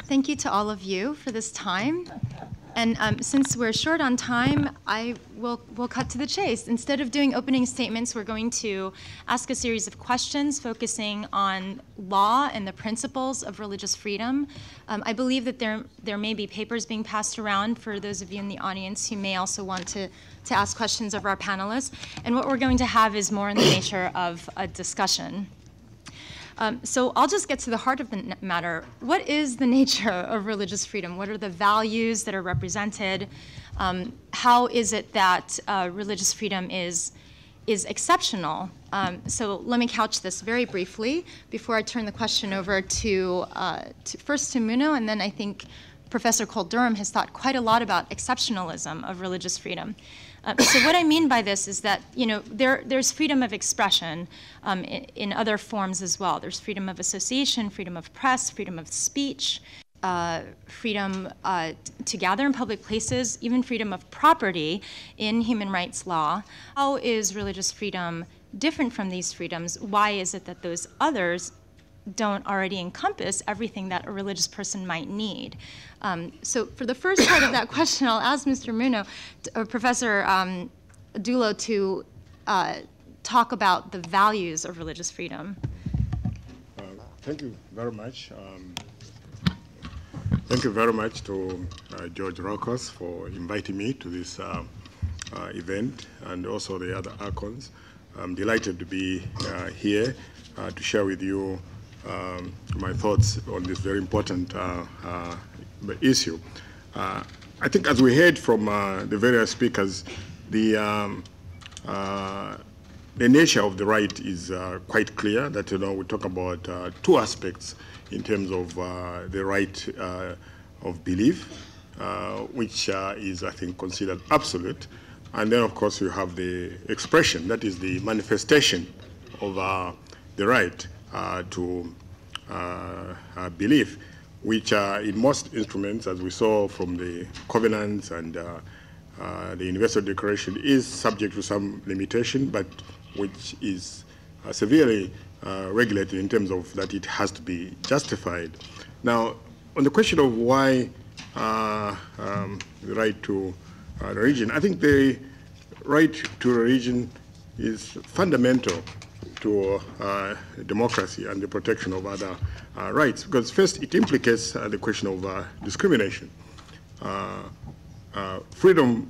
Thank you to all of you for this time. And since we're short on time, we'll cut to the chase. Instead of doing opening statements, we're going to ask a series of questions focusing on law and the principles of religious freedom. I believe that there may be papers being passed around for those of you in the audience who may also want to ask questions of our panelists. And what we're going to have is more in the nature of a discussion. So I'll just get to the heart of the matter. What is the nature of religious freedom? What are the values that are represented? How is it that religious freedom is exceptional? So let me couch this very briefly before I turn the question over first to Muno, and then I think Professor Cole-Durham has thought quite a lot about exceptionalism of religious freedom. So what I mean by this is that, there's freedom of expression in other forms as well. There's freedom of association, freedom of press, freedom of speech, freedom to gather in public places, even freedom of property in human rights law. How is religious freedom different from these freedoms? Why is it that those others don't already encompass everything that a religious person might need? So for the first part of that question, I'll ask Mr. Muno, Professor Dulo, to talk about the values of religious freedom. Thank you very much. Thank you very much to George Rokos for inviting me to this event, and also the other Archons. I'm delighted to be here to share with you my thoughts on this very important issue. I think, as we heard from the various speakers, the nature of the right is quite clear. That we talk about two aspects in terms of the right of belief, which is, I think, considered absolute, and then, of course, you have the expression, that is the manifestation of the right to belief, which in most instruments, as we saw from the covenants and the Universal Declaration, is subject to some limitation, but which is severely regulated in terms of that it has to be justified. Now, on the question of why the right to religion, I think the right to religion is fundamental to democracy and the protection of other rights, because first it implicates the question of discrimination. Freedom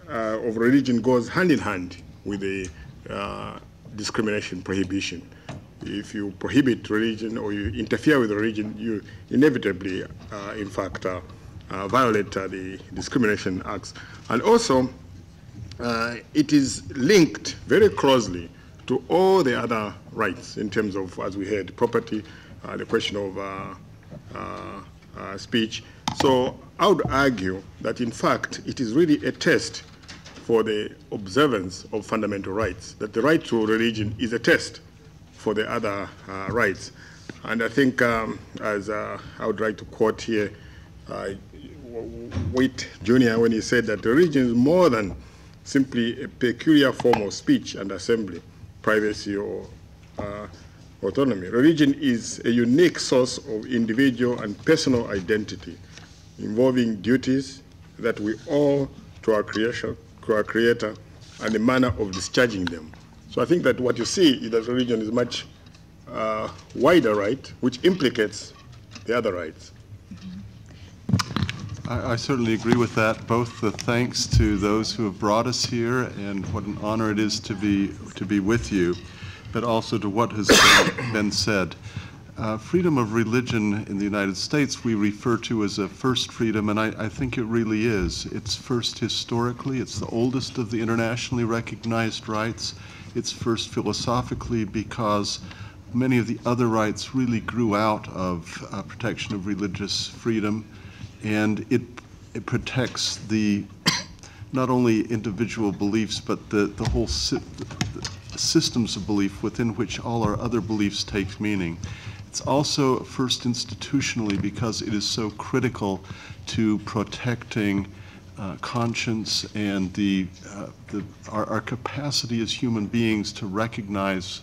of religion goes hand in hand with the discrimination prohibition. If you prohibit religion or you interfere with religion, you inevitably, in fact, violate the discrimination acts. And also, it is linked very closely to all the other rights in terms of, as we heard, property, the question of speech. So I would argue that, in fact, it is really a test for the observance of fundamental rights, that the right to religion is a test for the other rights. And I think, as I would like to quote here, Waite Jr., when he said that religion is more than simply a peculiar form of speech and assembly, privacy or autonomy. Religion is a unique source of individual and personal identity, involving duties that we owe to our Creator, and the manner of discharging them. So I think that what you see is that religion is much wider right, which implicates the other rights. I certainly agree with that. Both the thanks to those who have brought us here, and what an honor it is to be with you, but also to what has been said. Freedom of religion in the United States we refer to as a first freedom, and I think it really is. It's first historically. It's the oldest of the internationally recognized rights. It's first philosophically because many of the other rights really grew out of protection of religious freedom. And it protects not only individual beliefs, but the whole systems of belief within which all our other beliefs take meaning. It's also first institutionally because it is so critical to protecting conscience and our capacity as human beings to recognize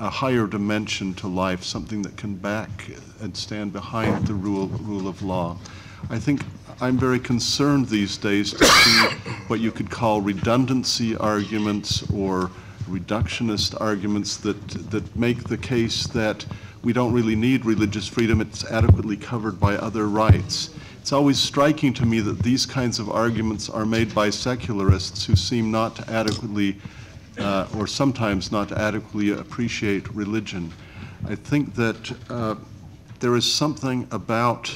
a higher dimension to life, something that can back and stand behind the rule of law. I think I'm very concerned these days to see what you could call redundancy arguments or reductionist arguments that make the case that we don't really need religious freedom, it's adequately covered by other rights. It's always striking to me that these kinds of arguments are made by secularists who seem not to adequately, or sometimes not to adequately appreciate religion. I think that there is something about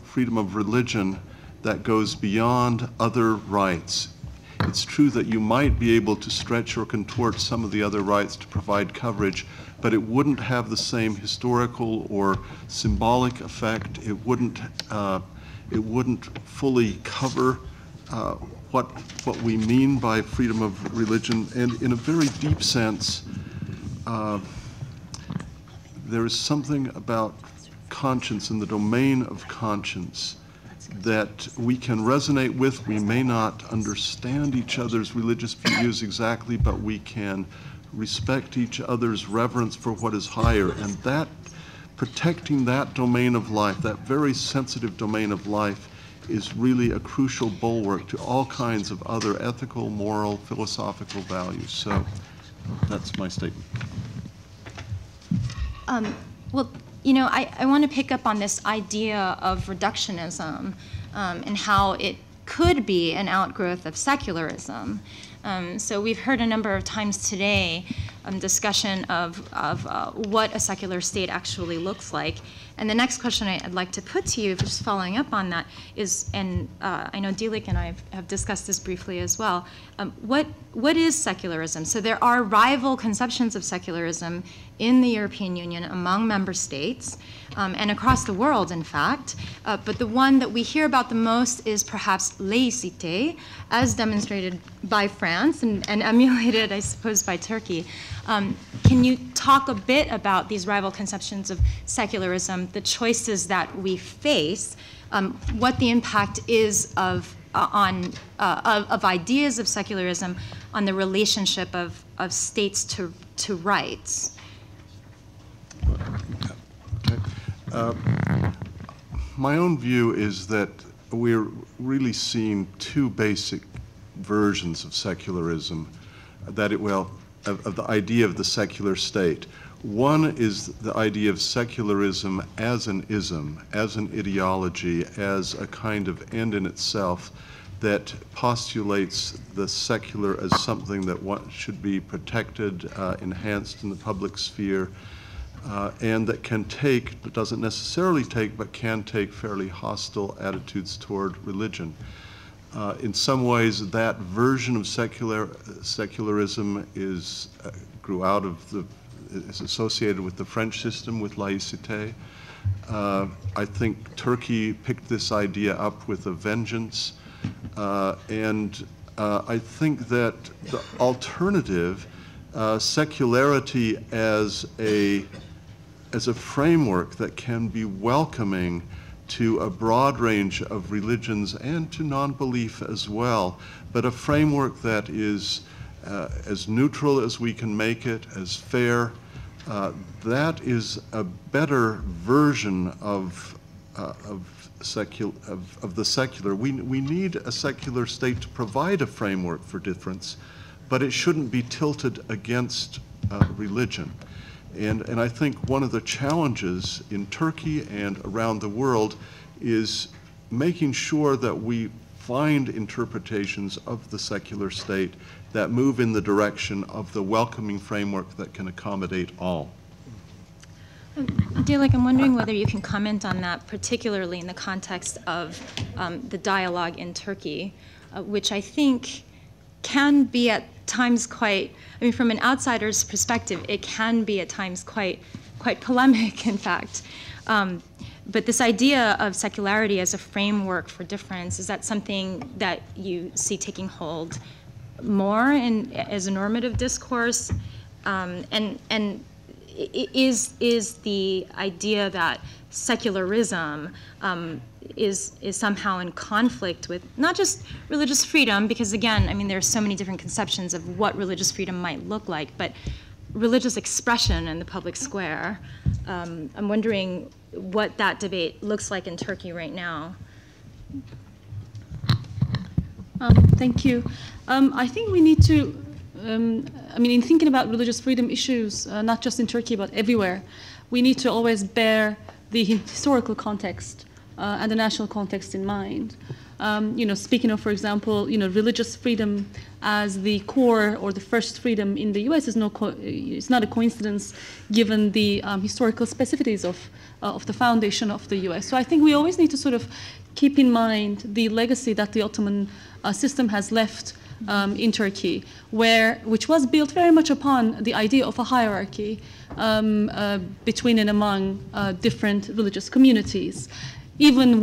freedom of religion that goes beyond other rights. It's true that you might be able to stretch or contort some of the other rights to provide coverage, but it wouldn't have the same historical or symbolic effect. It wouldn't fully cover what we mean by freedom of religion. And in a very deep sense, there is something about conscience, in the domain of conscience, that we can resonate with. We may not understand each other's religious views exactly, but we can respect each other's reverence for what is higher. And that, protecting that domain of life, that very sensitive domain of life, is really a crucial bulwark to all kinds of other ethical, moral, philosophical values. So that's my statement. Well, you know, I want to pick up on this idea of reductionism and how it could be an outgrowth of secularism. So we've heard a number of times today discussion of what a secular state actually looks like. And the next question I'd like to put to you, just following up on that, is, and I know Dilik and I have discussed this briefly as well, what is secularism? So there are rival conceptions of secularism in the European Union among member states and across the world, in fact. But the one that we hear about the most is perhaps laïcité, as demonstrated by France and emulated, I suppose, by Turkey. Can you talk a bit about these rival conceptions of secularism, the choices that we face, what the impact is of ideas of secularism on the relationship of states to rights? Okay. My own view is that we're really seeing two basic versions of secularism, of the idea of the secular state. One is the idea of secularism as an ism, as an ideology, as a kind of end in itself that postulates the secular as something that should be protected, enhanced in the public sphere, and that can take, but doesn't necessarily take, but can take fairly hostile attitudes toward religion. In some ways, that version of secularism is associated with the French system, with laïcité. I think Turkey picked this idea up with a vengeance, and I think that the alternative, secularity as a framework that can be welcoming to a broad range of religions and to non-belief as well, but a framework that is as neutral as we can make it, as fair. That is a better version of the secular. We need a secular state to provide a framework for difference, but it shouldn't be tilted against religion. And I think one of the challenges in Turkey and around the world is making sure that we find interpretations of the secular state that move in the direction of the welcoming framework that can accommodate all. Dilik, I'm wondering whether you can comment on that, particularly in the context of the dialogue in Turkey, which I think can be at times quite, I mean, from an outsider's perspective, it can be at times quite polemic, in fact. But this idea of secularity as a framework for difference, is that something that you see taking hold more as a normative discourse? And is the idea that secularism is somehow in conflict with not just religious freedom, because again, I mean, there are so many different conceptions of what religious freedom might look like, but religious expression in the public square. I'm wondering what that debate looks like in Turkey right now. Thank you. I think we need to, I mean, in thinking about religious freedom issues, not just in Turkey, but everywhere, we need to always bear the historical context and the national context in mind. Speaking of, for example, religious freedom as the core or the first freedom in the U.S. is it's not a coincidence given the historical specificities of the foundation of the U.S. So I think we always need to sort of keep in mind the legacy that the Ottoman system has left in Turkey, which was built very much upon the idea of a hierarchy between and among different religious communities, even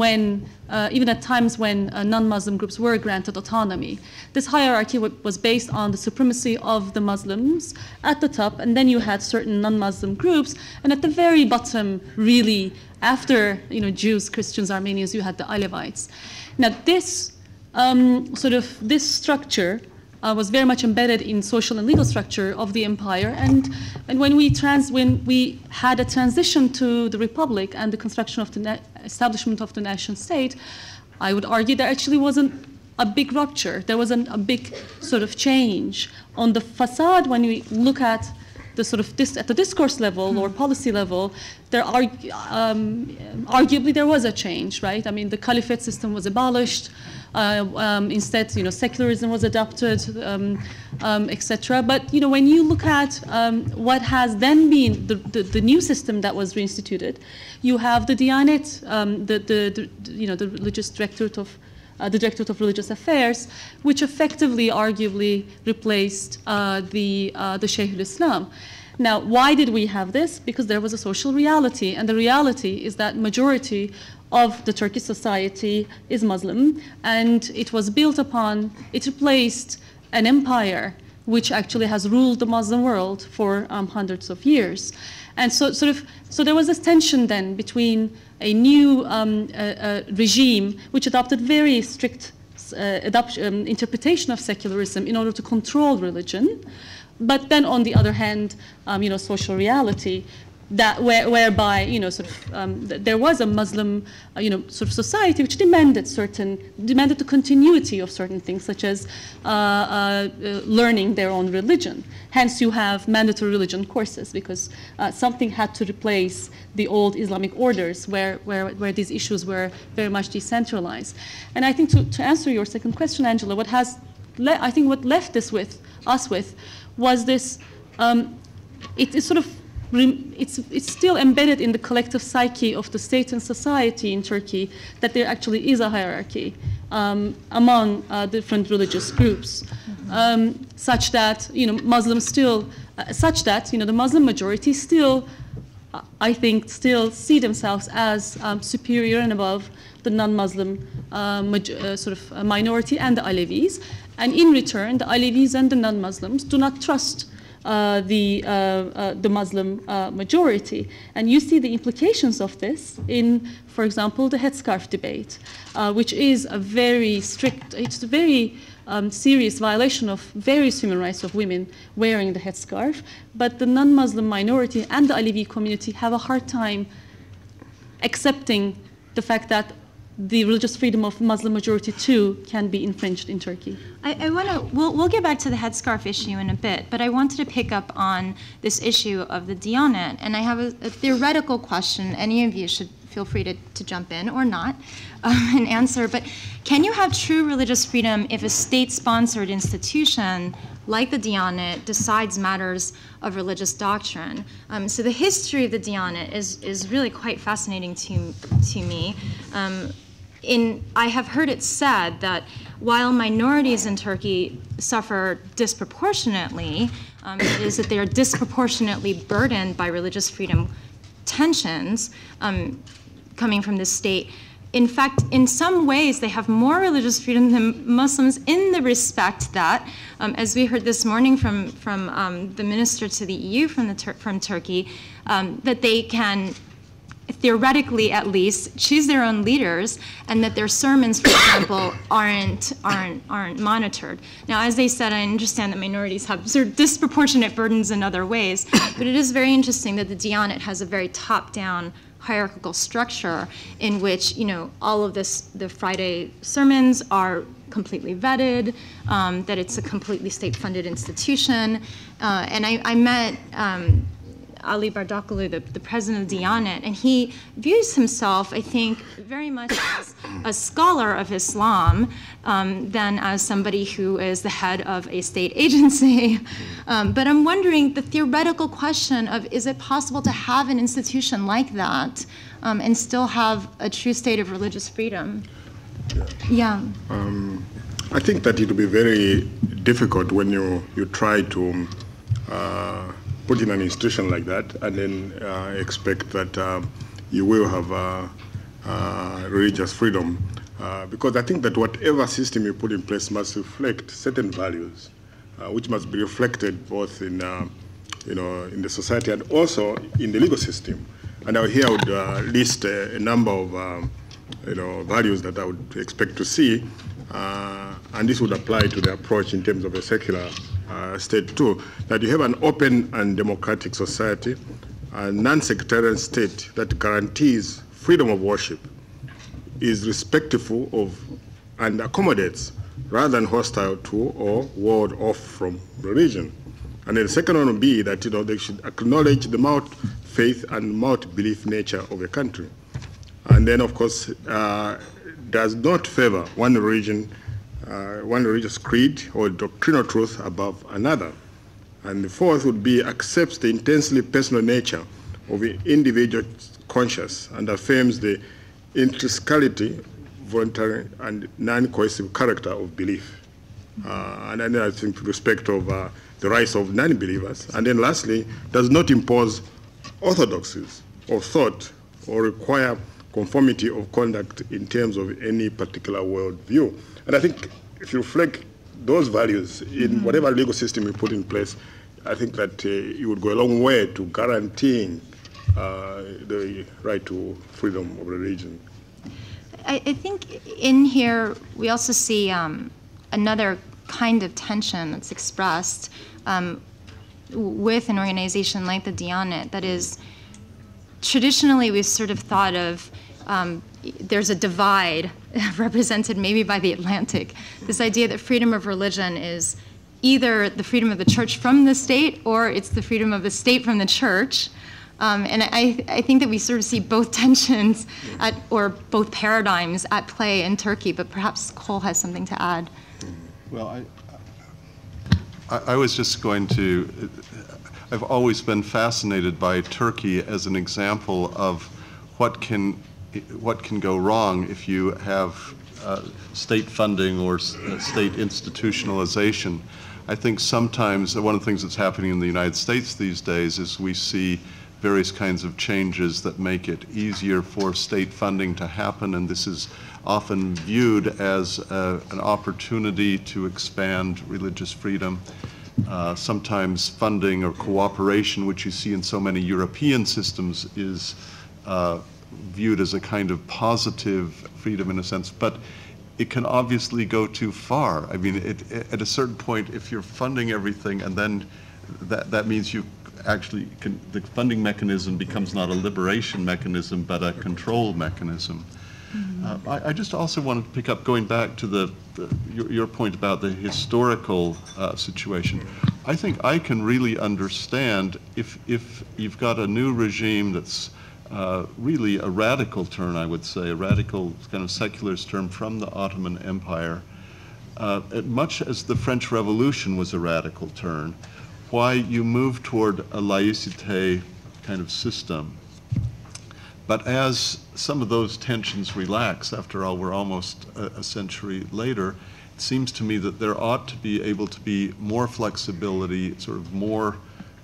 at times when non-Muslim groups were granted autonomy. This hierarchy was based on the supremacy of the Muslims at the top, and then you had certain non-Muslim groups, and at the very bottom, really, after Jews, Christians, Armenians, you had the Alevites. Now this this structure was very much embedded in social and legal structure of the empire, and when we had a transition to the republic and the construction of the establishment of the nation state, I would argue there actually wasn't a big rupture. There wasn't a big sort of change on the facade. When we look at the sort of at the discourse level or policy level, arguably there was a change, right? I mean, the caliphate system was abolished. Instead, secularism was adopted, etc. But when you look at what has then been the new system that was reinstituted, you have the Diyanet, the religious directorate of the Directorate of Religious Affairs, which effectively, arguably, replaced the Shaykh al-Islam. Now, why did we have this? Because there was a social reality, and the reality is that majority of the Turkish society is Muslim, and it was built upon, it replaced an empire which actually has ruled the Muslim world for hundreds of years. And so there was this tension then between a new regime which adopted very strict interpretation of secularism in order to control religion, but then on the other hand, social reality, that whereby there was a Muslim sort of society which demanded the continuity of certain things, such as learning their own religion. Hence, you have mandatory religion courses, because something had to replace the old Islamic orders where these issues were very much decentralized. And I think to answer your second question, Angela, what left us with was this. It's still embedded in the collective psyche of the state and society in Turkey that there actually is a hierarchy among different religious groups, such that Muslims still, the Muslim majority still, I think, still see themselves as superior and above the non-Muslim minority and the Alevis, and in return, the Alevis and the non-Muslims do not trust the Muslim majority. And you see the implications of this in, for example, the headscarf debate, which is a very strict, it's a very serious violation of various human rights of women wearing the headscarf. But the non-Muslim minority and the Alevi community have a hard time accepting the fact that the religious freedom of Muslim majority too can be infringed in Turkey. We'll get back to the headscarf issue in a bit, but I wanted to pick up on this issue of the Diyanet, and I have a theoretical question. Any of you should feel free to jump in or not and answer, but can you have true religious freedom if a state-sponsored institution like the Diyanet decides matters of religious doctrine? So the history of the Diyanet is really quite fascinating to me. I have heard it said that while minorities in Turkey suffer disproportionately, is that they are disproportionately burdened by religious freedom tensions coming from the state. In fact, in some ways, they have more religious freedom than Muslims in the respect that, as we heard this morning from the minister to the EU from Turkey, that they can theoretically at least, choose their own leaders, and that their sermons, for example, aren't monitored. Now, as they said, I understand that minorities have sort of disproportionate burdens in other ways, but it is very interesting that the Diyanet has a very top-down hierarchical structure in which, you know, all of the Friday sermons are completely vetted, that it's a completely state-funded institution, and I met Ali Bardakoglu, the president of Diyanet, and he views himself, I think, very much as a scholar of Islam than as somebody who is the head of a state agency. But I'm wondering the theoretical question of, is it possible to have an institution like that and still have a true state of religious freedom? Yeah. I think that it will be very difficult when you try to put in an institution like that and then expect that you will have religious freedom. Because I think that whatever system you put in place must reflect certain values, which must be reflected both in, in the society and also in the legal system. And here I would list a number of, values that I would expect to see, and this would apply to the approach in terms of a secular state too, that you have an open and democratic society, a non-sectarian state that guarantees freedom of worship, is respectful of and accommodates rather than hostile to or ward off from religion. And then the second one would be that they should acknowledge the multi-faith and multi-belief nature of a country. And then, of course, does not favor one religion, one religious creed or doctrinal truth above another. And the fourth would be accepts the intensely personal nature of the individual conscience and affirms the intrinsicality, voluntary, and non-coercive character of belief. And then I think respect of the rights of non-believers. And then lastly, does not impose orthodoxies of thought or require conformity of conduct in terms of any particular worldview. And I think if you reflect those values in whatever legal system you put in place, I think that it would go a long way to guaranteeing the right to freedom of religion. I think in here we also see another kind of tension that's expressed with an organization like the Diyanet that is, traditionally we've sort of thought of there's a divide represented maybe by the Atlantic. This idea that freedom of religion is either the freedom of the church from the state or it's the freedom of the state from the church. And I think that we sort of see both tensions or both paradigms at play in Turkey, but perhaps Cole has something to add. Well, I was just going to, I've always been fascinated by Turkey as an example of what can go wrong if you have state funding or state institutionalization. I think sometimes one of the things that's happening in the United States these days is we see various kinds of changes that make it easier for state funding to happen, and this is often viewed as an opportunity to expand religious freedom. Sometimes funding or cooperation, which you see in so many European systems, is viewed as a kind of positive freedom in a sense, but it can obviously go too far. I mean, at a certain point, if you're funding everything, and then that means you actually the funding mechanism becomes not a liberation mechanism, but a control mechanism. Mm-hmm. I just also wanted to pick up, going back to your point about the historical situation. I think I can really understand if you've got a new regime that's really a radical turn, I would say, a radical kind of secularist turn from the Ottoman Empire, much as the French Revolution was a radical turn, why you move toward a laïcité kind of system. But as some of those tensions relax, after all, we're almost a century later, it seems to me that there ought to be able to be more flexibility, sort of more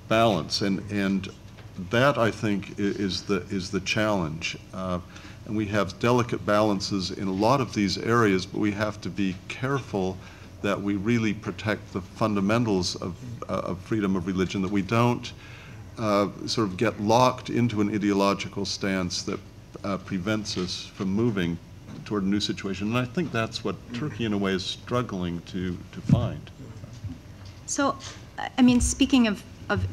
balance, and that, I think, is the challenge. And we have delicate balances in a lot of these areas, but we have to be careful that we really protect the fundamentals of freedom of religion, that we don't sort of get locked into an ideological stance that prevents us from moving toward a new situation. And I think that's what Turkey, in a way, is struggling to find. So, I mean, speaking of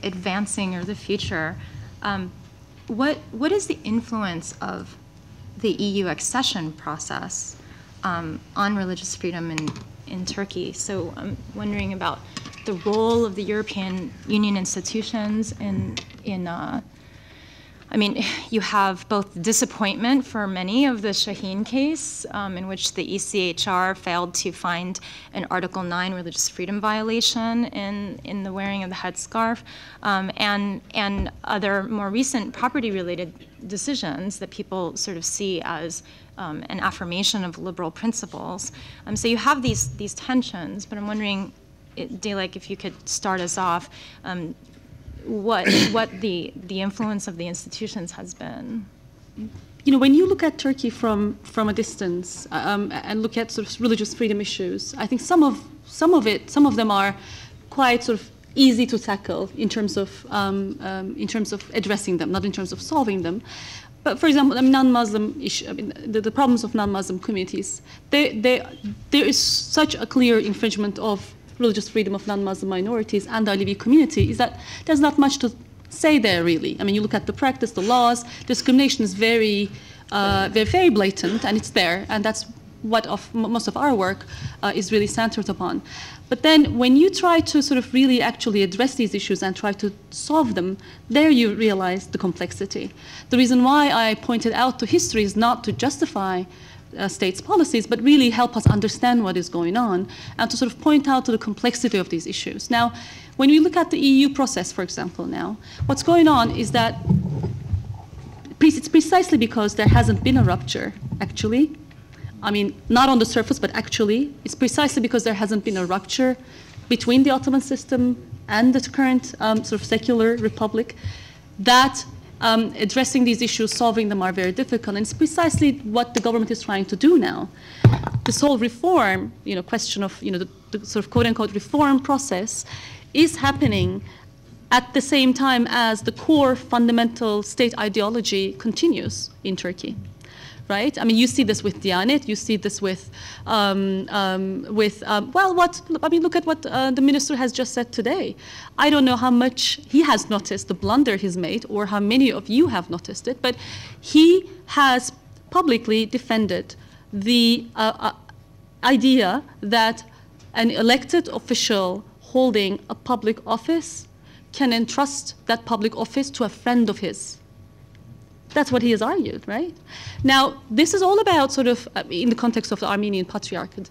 advancing or the future, what is the influence of the EU accession process on religious freedom in Turkey? So I'm wondering about the role of the European Union institutions I mean, you have both disappointment for many of the Shaheen case, in which the ECHR failed to find an Article 9 religious freedom violation in the wearing of the headscarf, and other more recent property-related decisions that people sort of see as an affirmation of liberal principles. So you have these tensions, but I'm wondering, Dalek, if you could start us off, what the influence of the institutions has been. You know, when you look at Turkey from a distance and look at sort of religious freedom issues, I think some of them are quite sort of easy to tackle in terms of addressing them, not in terms of solving them. But for example, non-Muslim issue, the problems of non-Muslim communities, there is such a clear infringement of religious freedom of non-Muslim minorities and the Alevi community, is that there's not much to say there, really. I mean, you look at the practice, the laws, discrimination is very blatant, and it's there, and that's what most of our work is really centered upon. But then when you try to sort of really actually address these issues and try to solve them, there you realize the complexity. The reason why I pointed out to history is not to justify states' policies, but really help us understand what is going on and to sort of point out to the complexity of these issues. Now, when we look at the EU process, for example, now, what's going on is that it's precisely because there hasn't been a rupture, actually. I mean, not on the surface, but actually, it's precisely because there hasn't been a rupture between the Ottoman system and the current sort of secular republic that addressing these issues, solving them are very difficult, and it's precisely what the government is trying to do now. This whole reform, question of, the sort of quote-unquote reform process is happening at the same time as the core fundamental state ideology continues in Turkey. Right? I mean, you see this with Diyanet, you see this with look at what the minister has just said today. I don't know how much he has noticed the blunder he's made or how many of you have noticed it, but he has publicly defended the idea that an elected official holding a public office can entrust that public office to a friend of his. That's what he has argued, right? Now, this is all about sort of, in the context of the Armenian Patriarchate.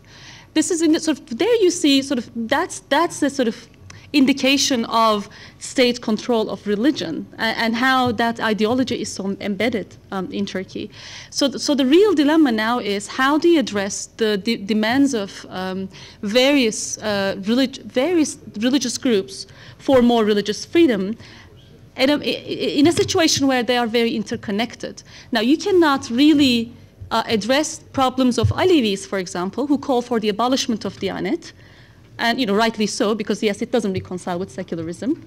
This is in the sort of, there you see sort of, that's the sort of indication of state control of religion and how that ideology is so embedded in Turkey. So the real dilemma now is how do you address the demands of various religious groups for more religious freedom in a situation where they are very interconnected. Now, you cannot really address problems of Alevis, for example, who call for the abolishment of Diyanet, and rightly so, because yes, it doesn't reconcile with secularism,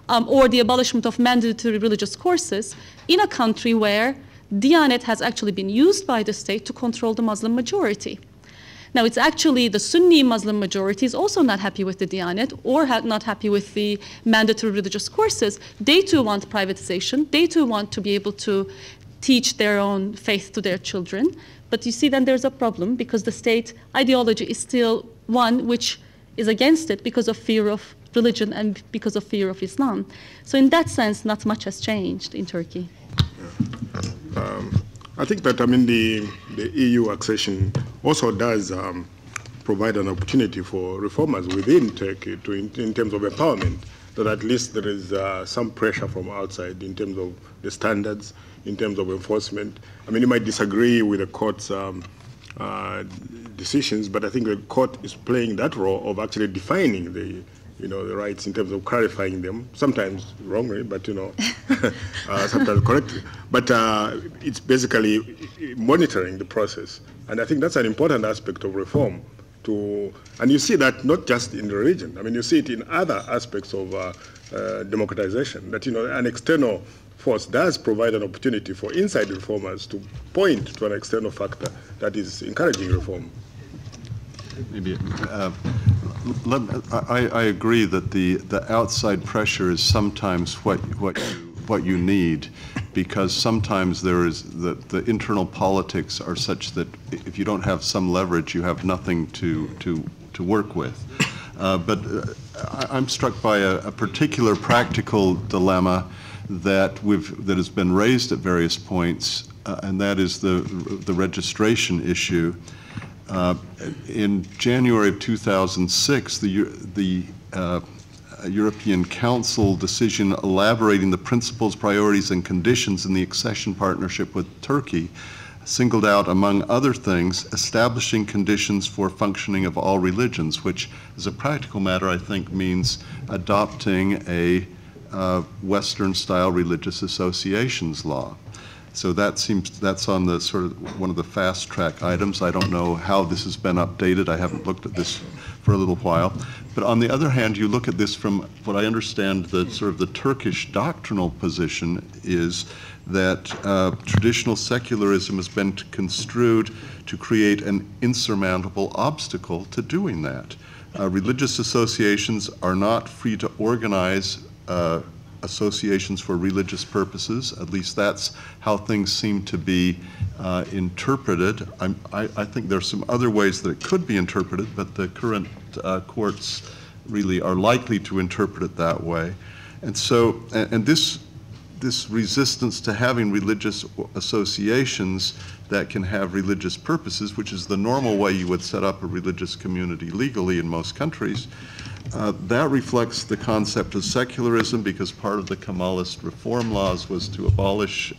or the abolishment of mandatory religious courses in a country where Diyanet has actually been used by the state to control the Muslim majority. Now, it's actually the Sunni Muslim majority is also not happy with the Diyanet or not happy with the mandatory religious courses. They too want privatization. They too want to be able to teach their own faith to their children. But you see, then there's a problem because the state ideology is still one which is against it because of fear of religion and because of fear of Islam. So in that sense, not much has changed in Turkey. I think that, the EU accession also does provide an opportunity for reformers within Turkey in terms of empowerment, that at least there is some pressure from outside in terms of the standards, in terms of enforcement. You might disagree with the court's decisions, but I think the court is playing that role of actually defining the rights in terms of clarifying them, sometimes wrongly, but, sometimes correctly. But it's basically monitoring the process. And I think that's an important aspect of reform, to, and you see that not just in the region. I mean, you see it in other aspects of democratization, that, an external force does provide an opportunity for inside reformers to point to an external factor that is encouraging reform. Maybe, I agree that the outside pressure is sometimes what you need, because sometimes there is the internal politics are such that if you don't have some leverage, you have nothing to work with. But I'm struck by a particular practical dilemma that has been raised at various points, and that is the registration issue. In January of 2006, the European Council decision elaborating the principles, priorities, and conditions in the accession partnership with Turkey singled out, among other things, establishing conditions for functioning of all religions, which, as a practical matter, I think means adopting a Western-style religious associations law. So that's on the sort of one of the fast-track items. I don't know how this has been updated. I haven't looked at this for a little while. But on the other hand, you look at this from what I understand the sort of the Turkish doctrinal position is that traditional secularism has been construed to create an insurmountable obstacle to doing that. Religious associations are not free to organize associations for religious purposes. At least that's how things seem to be interpreted. I think there are some other ways that it could be interpreted, but the current courts really are likely to interpret it that way. And so, and this resistance to having religious associations that can have religious purposes, which is the normal way you would set up a religious community legally in most countries, that reflects the concept of secularism, because part of the Kemalist reform laws was to abolish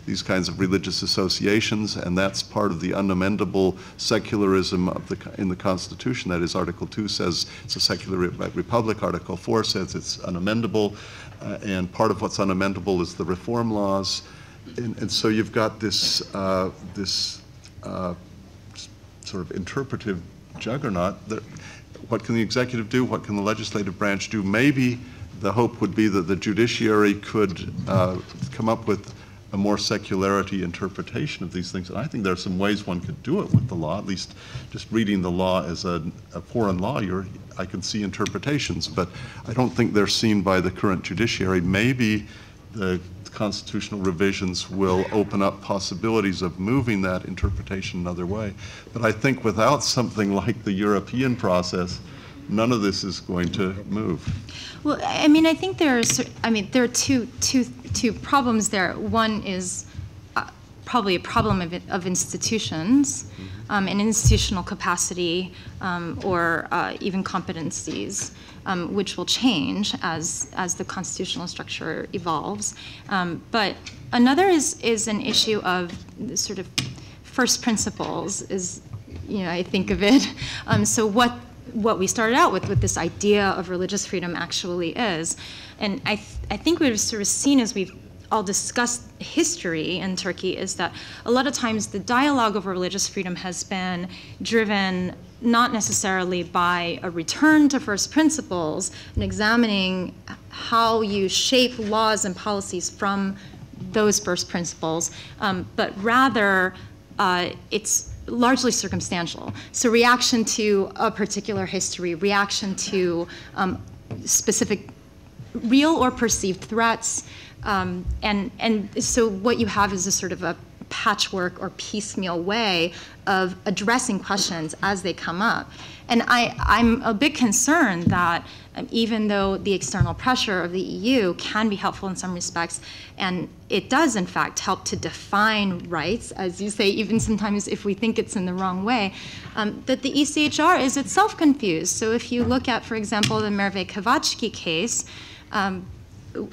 these kinds of religious associations, and that's part of the unamendable secularism of in the Constitution. That is, Article 2 says it's a secular republic, Article 4 says it's unamendable, and part of what's unamendable is the reform laws. And so you've got this, sort of interpretive juggernaut that, what can the executive do? What can the legislative branch do? Maybe the hope would be that the judiciary could come up with a more secularity interpretation of these things. And I think there are some ways one could do it with the law. At least just reading the law as a foreign lawyer, I can see interpretations, but I don't think they're seen by the current judiciary. Maybe the constitutional revisions will open up possibilities of moving that interpretation another way. But I think without something like the European process, none of this is going to move. Well, I mean, I think there are two problems there. One is probably a problem of institutions, and institutional capacity, or even competencies, which will change as the constitutional structure evolves. But another is an issue of sort of first principles, is, I think of it. So what we started out with this idea of religious freedom actually is. And I think we've sort of seen, as we've all discussed history in Turkey, is that a lot of times the dialogue over religious freedom has been driven not necessarily by a return to first principles and examining how you shape laws and policies from those first principles, but rather it's largely circumstantial. So reaction to a particular history, reaction to specific real or perceived threats, and so what you have is a sort of a patchwork or piecemeal way of addressing questions as they come up. And I'm a bit concerned that even though the external pressure of the EU can be helpful in some respects, and it does in fact help to define rights, as you say, even sometimes if we think it's in the wrong way, that the ECHR is itself confused. So if you look at, for example, the Merve Kavatsky case,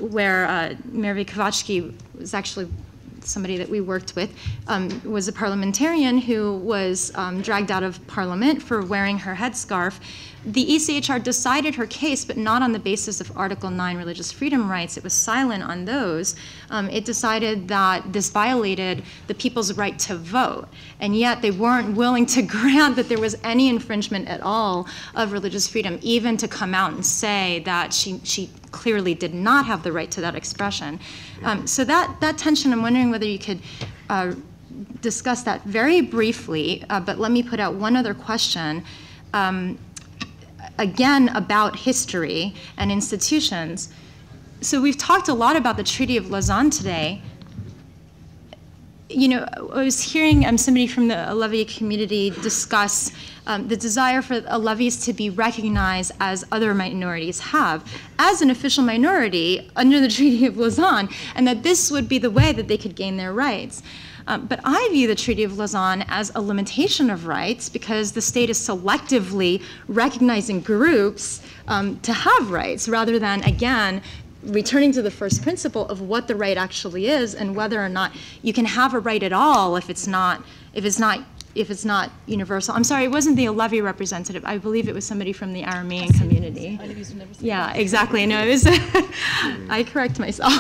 where Merve Kavatsky was actually somebody that we worked with, was a parliamentarian who was dragged out of parliament for wearing her headscarf. The ECHR decided her case, but not on the basis of Article 9 religious freedom rights. It was silent on those. It decided that this violated the people's right to vote, and yet they weren't willing to grant that there was any infringement at all of religious freedom, even to come out and say that she clearly did not have the right to that expression. So that tension, I'm wondering whether you could discuss that very briefly, but let me put out one other question. Again, about history and institutions. So we've talked a lot about the Treaty of Lausanne today. You know, I was hearing somebody from the Alevi community discuss the desire for Alevis to be recognized as other minorities have, as an official minority under the Treaty of Lausanne, and that this would be the way that they could gain their rights. But I view the Treaty of Lausanne as a limitation of rights because the state is selectively recognizing groups to have rights rather than, again, returning to the first principle of what the right actually is and whether or not you can have a right at all if it's not universal. I'm sorry, it wasn't the Alevi representative. I believe it was somebody from the Aramean community. Yeah, exactly. No, it was. I correct myself.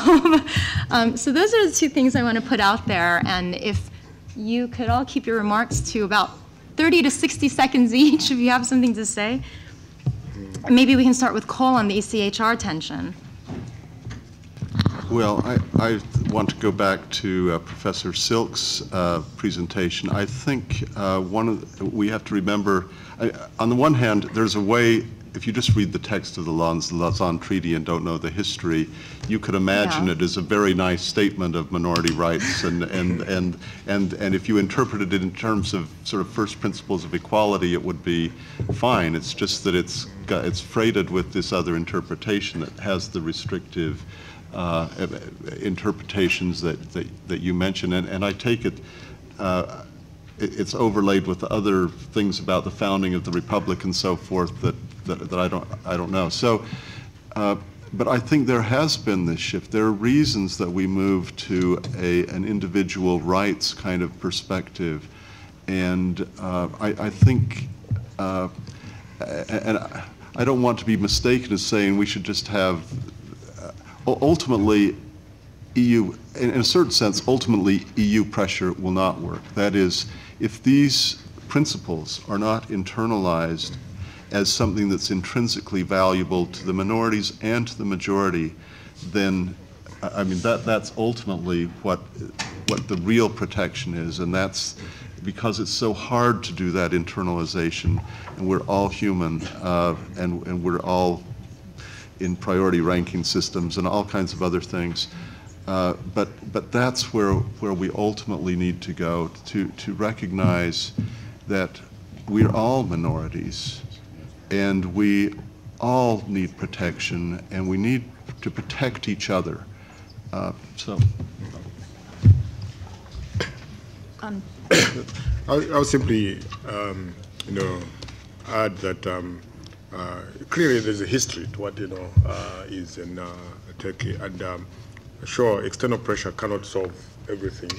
So those are the two things I want to put out there. And if you could all keep your remarks to about 30 to 60 seconds each, if you have something to say. Maybe we can start with Cole on the ECHR tension. Well, I want to go back to Professor Silk's presentation. I think we have to remember, on the one hand, there's a way, if you just read the text of the Lausanne Treaty and don't know the history, you could imagine it as a very nice statement of minority rights, and if you interpreted it in terms of sort of first principles of equality, it would be fine. It's just that it's freighted with this other interpretation that has the restrictive interpretations that you mentioned, and I take it it's overlaid with other things about the founding of the republic and so forth that I don't know. So, but I think there has been this shift. There are reasons that we move to an individual rights kind of perspective, and I think, and I don't want to be mistaken as saying we should just have. Ultimately, EU, in a certain sense, ultimately EU pressure will not work. That is, if these principles are not internalized as something that's intrinsically valuable to the minorities and to the majority, then, I mean, that's ultimately what the real protection is, and that's because it's so hard to do that internalization, and we're all human, and we're all in priority ranking systems and all kinds of other things. But that's where we ultimately need to go, to recognize that we're all minorities and we all need protection and we need to protect each other. I'll simply, add that clearly there's a history to what is in Turkey, and sure, external pressure cannot solve everything,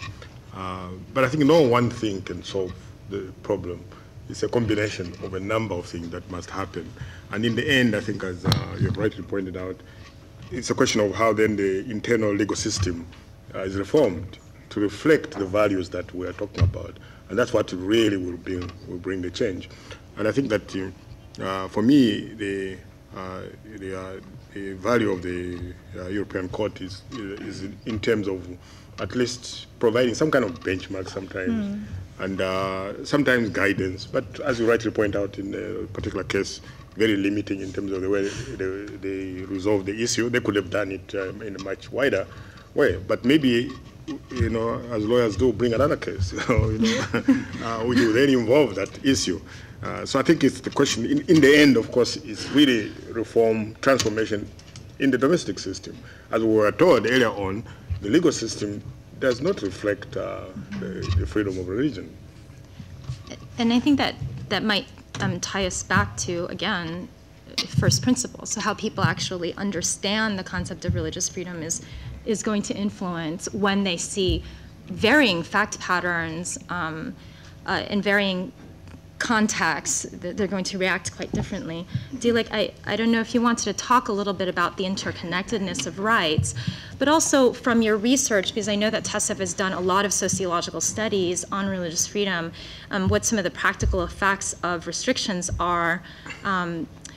but I think no one thing can solve the problem. It's a combination of a number of things that must happen, and in the end, I think, as you have rightly pointed out, it's a question of how then the internal legal system is reformed to reflect the values that we are talking about, and that's what really will bring the change. And I think that for me, the value of the European Court is in terms of at least providing some kind of benchmark sometimes, and sometimes guidance, but as you rightly point out, in a particular case, very limiting in terms of the way they resolve the issue. They could have done it in a much wider way, but maybe, as lawyers do, bring another case, which will then involve that issue. So I think it's the question, in the end, of course, it's really reform, transformation in the domestic system. As we were told earlier on, the legal system does not reflect the freedom of religion. And I think that might tie us back to, again, first principles. So how people actually understand the concept of religious freedom is going to influence when they see varying fact patterns in varying contexts, they're going to react quite differently. Dilek, I don't know if you wanted to talk a little bit about the interconnectedness of rights, but also from your research, because I know that TESEF has done a lot of sociological studies on religious freedom, what some of the practical effects of restrictions are.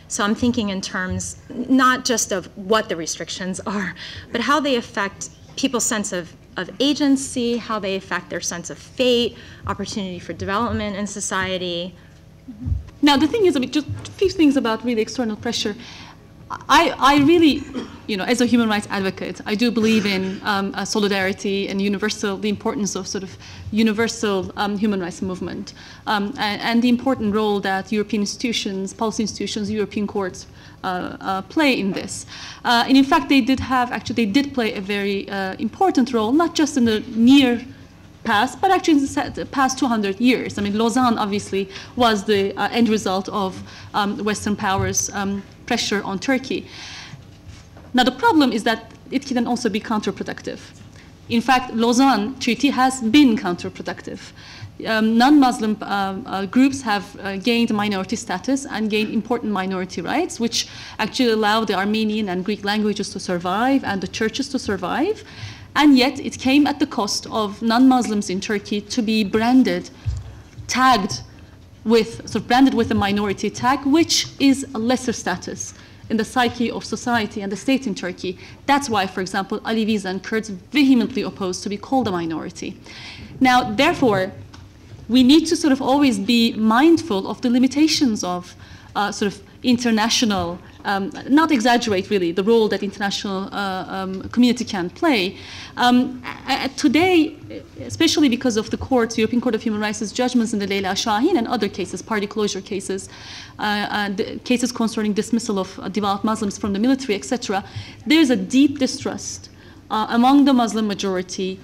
So I'm thinking in terms not just of what the restrictions are, but how they affect people's sense of agency, how they affect their sense of fate, opportunity for development in society. Now, the thing is, I mean, just a few things about really external pressure. I really, as a human rights advocate, I do believe in solidarity and the importance of sort of universal human rights movement, and the important role that European institutions, policy institutions, European courts play in this. And in fact, they did play a very important role, not just in the near past, but actually in the past 200 years. I mean, Lausanne obviously was the end result of Western powers' pressure on Turkey. Now, the problem is that it can also be counterproductive. In fact, Lausanne Treaty has been counterproductive. Non-Muslim groups have gained minority status and gained important minority rights, which actually allow the Armenian and Greek languages to survive and the churches to survive. And yet it came at the cost of non-Muslims in Turkey to be tagged with a minority tag, which is a lesser status in the psyche of society and the state in Turkey. That's why, for example, Alevis and Kurds vehemently oppose to be called a minority. Now, therefore, we need to sort of always be mindful of the limitations of sort of international, not exaggerate really the role that international community can play. Today, especially because of the courts, European Court of Human Rights' judgments in the Leyla Şahin and other cases, party closure cases, cases concerning dismissal of devout Muslims from the military, etc., there's a deep distrust among the Muslim majority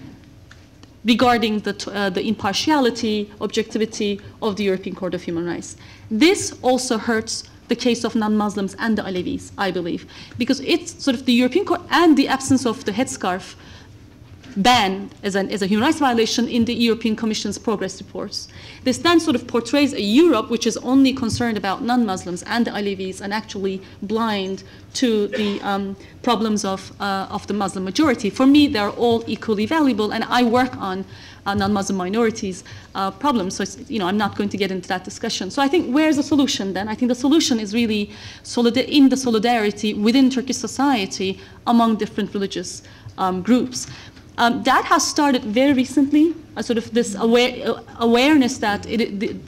regarding the impartiality, objectivity of the European Court of Human Rights. This also hurts the case of non-Muslims and the Alevis, I believe, because it's sort of the European Court and the absence of the headscarf ban as a human rights violation in the European Commission's progress reports. This then sort of portrays a Europe which is only concerned about non-Muslims and the Alevis and actually blind to the problems of the Muslim majority. For me, they're all equally valuable, and I work on non-Muslim minorities problems, so I'm not going to get into that discussion. So I think where's the solution then? I think the solution is really in the solidarity within Turkish society among different religious groups. That has started very recently, sort of this awareness that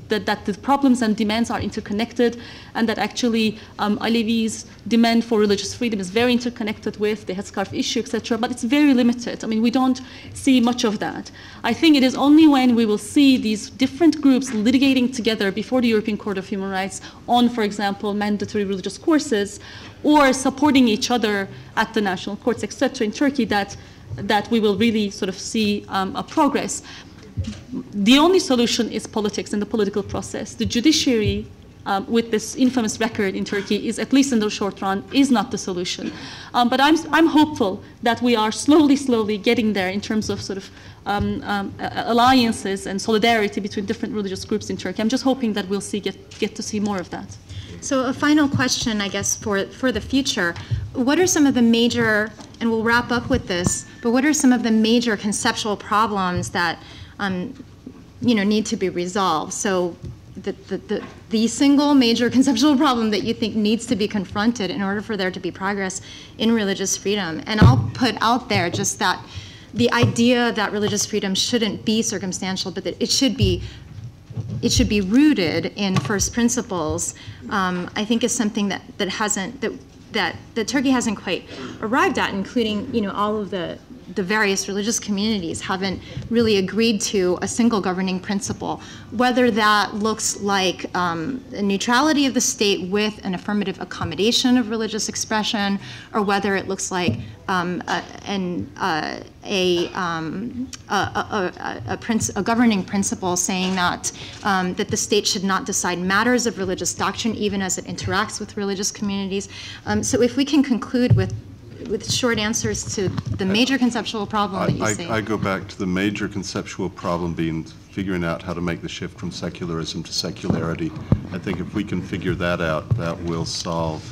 that the problems and demands are interconnected, and that actually Alevis' demand for religious freedom is very interconnected with the headscarf issue, etc. But it's very limited. I mean, we don't see much of that. I think it is only when we will see these different groups litigating together before the European Court of Human Rights on, for example, mandatory religious courses, or supporting each other at the national courts, etc. in Turkey, that we will really sort of see a progress. The only solution is politics and the political process. The judiciary, with this infamous record in Turkey, is, at least in the short run, is not the solution. But I'm hopeful that we are slowly getting there in terms of sort of alliances and solidarity between different religious groups in Turkey. I'm just hoping that we'll get to see more of that. So a final question, I guess, for the future. What are some of the major, and we'll wrap up with this, but what are some of the major conceptual problems that need to be resolved? So the single major conceptual problem that you think needs to be confronted in order for there to be progress in religious freedom. And I'll put out there just that the idea that religious freedom shouldn't be circumstantial, but that it should be rooted in first principles, I think is something that Turkey hasn't quite arrived at, including all of the various religious communities haven't really agreed to a single governing principle, whether that looks like a neutrality of the state with an affirmative accommodation of religious expression, or whether it looks like a governing principle saying that the state should not decide matters of religious doctrine even as it interacts with religious communities. So if we can conclude with with short answers to the major conceptual problem that you see. I go back to the major conceptual problem being figuring out how to make the shift from secularism to secularity. I think if we can figure that out, that will solve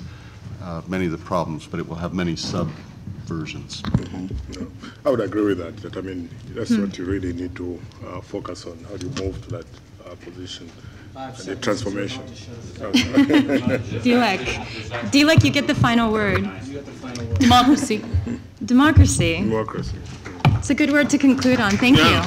many of the problems, but it will have many subversions. No, I would agree with that. I mean, that's what you really need to focus on, how do you move to that position. The transformation. Dilek, you get the final word. Democracy. Democracy. Democracy. It's a good word to conclude on. Thank you.